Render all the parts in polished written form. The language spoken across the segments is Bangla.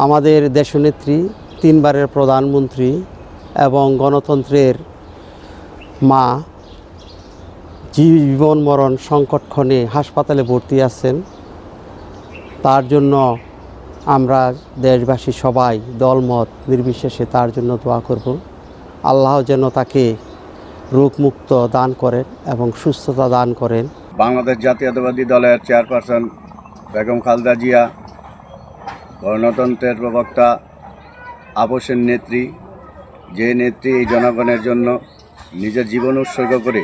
আমাদের দেশনেত্রী, তিনবারের প্রধানমন্ত্রী এবং গণতন্ত্রের মা জীবন মরণ সংকটক্ষণে হাসপাতালে ভর্তি আছেন। তার জন্য আমরা দেশবাসী সবাই দলমত নির্বিশেষে তার জন্য দোয়া করব। আল্লাহ যেন তাকে রোগমুক্ত দান করেন এবং সুস্থতা দান করেন। বাংলাদেশ জাতীয়তাবাদী দলের চেয়ারপারসন বেগম খালেদা জিয়া, গণতন্ত্রের প্রবক্তা, আপোষের নেত্রী, যে নেত্রী এই জনগণের জন্য নিজের জীবন উৎসর্গ করে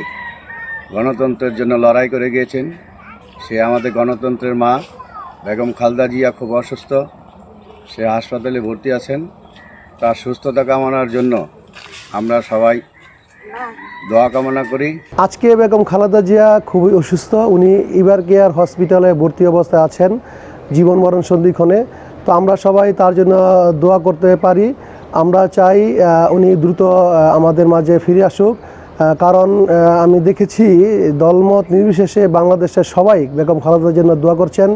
গণতন্ত্রের জন্য লড়াই করে গিয়েছেন, সে আমাদের গণতন্ত্রের মা বেগম খালেদা জিয়া খুব অসুস্থ, সে হাসপাতালে ভর্তি আছেন। তার সুস্থতা কামনার জন্য আমরা সবাই দোয়া কামনা করি। আজকে বেগম খালেদা জিয়া খুবই অসুস্থ। উনি ইভার কেয়ার হসপিটালে ভর্তি অবস্থায় আছেন জীবন মরণ সন্ধিক্ষণে। তো আমরা সবাই তার জন্য দোয়া করতে পারি। আমরা চাই উনি দ্রুত আমাদের মাঝে ফিরে আসুক, কারণ আমি দেখেছি দলমত নির্বিশেষে বাংলাদেশের সবাই বেগম খালেদার জন্য দোয়া করছেন,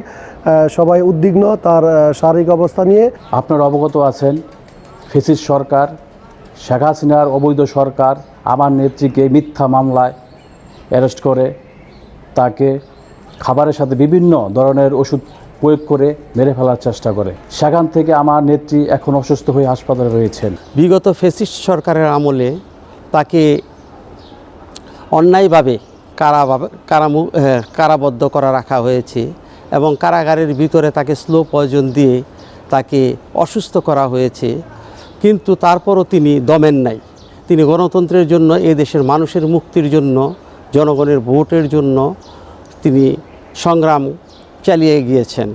সবাই উদ্বিগ্ন তার শারীরিক অবস্থা নিয়ে। আপনারা অবগত আছেন, ফ্যাসিস্ট সরকার, শেখ হাসিনার অবৈধ সরকার আমার নেত্রীকে মিথ্যা মামলায় অ্যারেস্ট করে তাকে খাবারের সাথে বিভিন্ন ধরনের ওষুধ প্রয়োগ করে মেরে ফেলার চেষ্টা করে। সেখান থেকে আমার নেত্রী এখন অসুস্থ হয়ে হাসপাতালে রয়েছেন। বিগত ফ্যাসিস্ট সরকারের আমলে তাকে অন্যায়ভাবে কারাবদ্ধ করা রাখা হয়েছে এবং কারাগারের ভিতরে তাকে স্লো পয়জন দিয়ে তাকে অসুস্থ করা হয়েছে। কিন্তু তারপরও তিনি দমেন নাই। তিনি গণতন্ত্রের জন্য, এই দেশের মানুষের মুক্তির জন্য, জনগণের ভোটের জন্য তিনি সংগ্রাম চালিয়ে গিয়েছেন।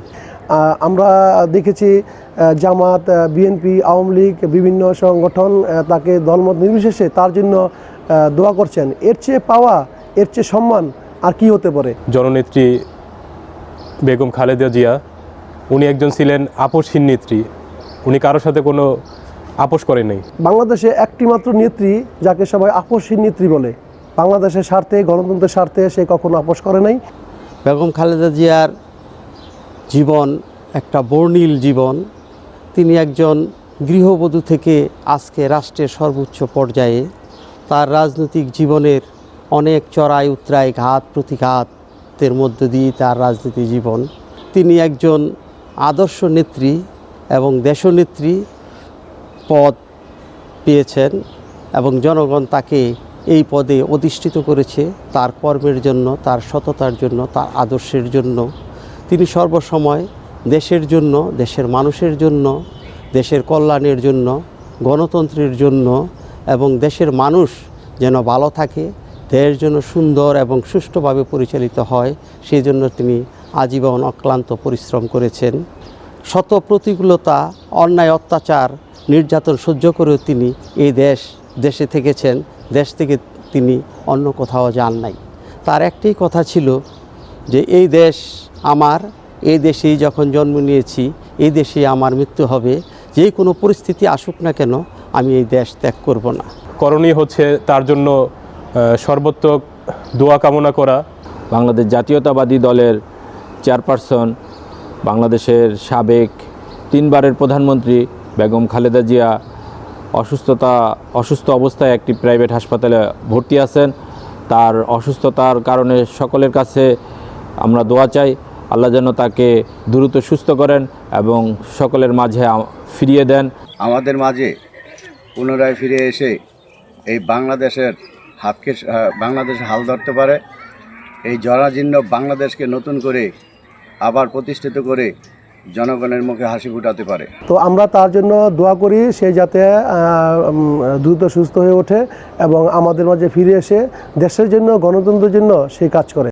আমরা দেখেছি জামাত, বিএনপি, আওয়ামী লীগ, বিভিন্ন সংগঠন তাকে দলমত নির্বিশেষে তার জন্য দোয়া করছেন। এর চেয়ে পাওয়া, এর চেয়ে সম্মান আর কি হতে পারে? জননেত্রী বেগম খালেদা জিয়া, উনি একজন ছিলেন আপোষহীন নেত্রী। উনি কারোর সাথে কোনো আপোষ করেন নাই। বাংলাদেশে একটি মাত্র নেত্রী যাকে সবাই আপোষহীন নেত্রী বলে। বাংলাদেশের স্বার্থে, গণতন্ত্রের স্বার্থে সে কখনো আপোষ করে নাই। বেগম খালেদা জিয়ার জীবন একটা বর্ণিল জীবন। তিনি একজন গৃহবধূ থেকে আজকে রাষ্ট্রের সর্বোচ্চ পর্যায়ে, তার রাজনৈতিক জীবনের অনেক চড়াই উতরাই, ঘাত প্রতিঘাতের মধ্য দিয়ে তার রাজনীতি জীবন। তিনি একজন আদর্শ নেত্রী এবং দেশনেত্রী পদ পেয়েছেন এবং জনগণ তাকে এই পদে অধিষ্ঠিত করেছে তার কর্মের জন্য, তার সততার জন্য, তার আদর্শের জন্য। তিনি সর্বসময় দেশের জন্য, দেশের মানুষের জন্য, দেশের কল্যাণের জন্য, গণতন্ত্রের জন্য এবং দেশের মানুষ যেন ভালো থাকে, দেশ যেন সুন্দর এবং সুষ্ঠুভাবে পরিচালিত হয়, সেই জন্য তিনি আজীবন অক্লান্ত পরিশ্রম করেছেন। শত প্রতিকূলতা, অন্যায়, অত্যাচার, নির্যাতন সহ্য করেও তিনি এই দেশে থেকেছেন। দেশ থেকে তিনি অন্য কোথাও যান নাই। তার একটাই কথা ছিল যে এই দেশ আমার, এই দেশেই যখন জন্ম নিয়েছি, এই দেশেই আমার মৃত্যু হবে। যে কোনো পরিস্থিতি আসুক না কেন, আমি এই দেশ ত্যাগ করব না। করণীয় হচ্ছে তার জন্য সর্বোত্তক দোয়া কামনা করা। বাংলাদেশ জাতীয়তাবাদী দলের চেয়ারপারসন, বাংলাদেশের সাবেক তিনবারের প্রধানমন্ত্রী বেগম খালেদা জিয়া অসুস্থ অবস্থায় একটি প্রাইভেট হাসপাতালে ভর্তি আছেন। তার অসুস্থতার কারণে সকলের কাছে আমরা দোয়া চাই, আল্লাহ যেন তাকে দ্রুত সুস্থ করেন এবং সকলের মাঝে ফিরিয়ে দেন। আমাদের মাঝে পুনরায় ফিরে এসে এই বাংলাদেশের হাল ধরতে পারে, এই জরাজীর্ণ বাংলাদেশকে নতুন করে আবার প্রতিষ্ঠিত করে জনগণের মুখে হাসি ফুটাতে পারে। তো আমরা তার জন্য দোয়া করি সে যাতে দ্রুত সুস্থ হয়ে ওঠে এবং আমাদের মাঝে ফিরে এসে দেশের জন্য, গণতন্ত্রের জন্য সে কাজ করে।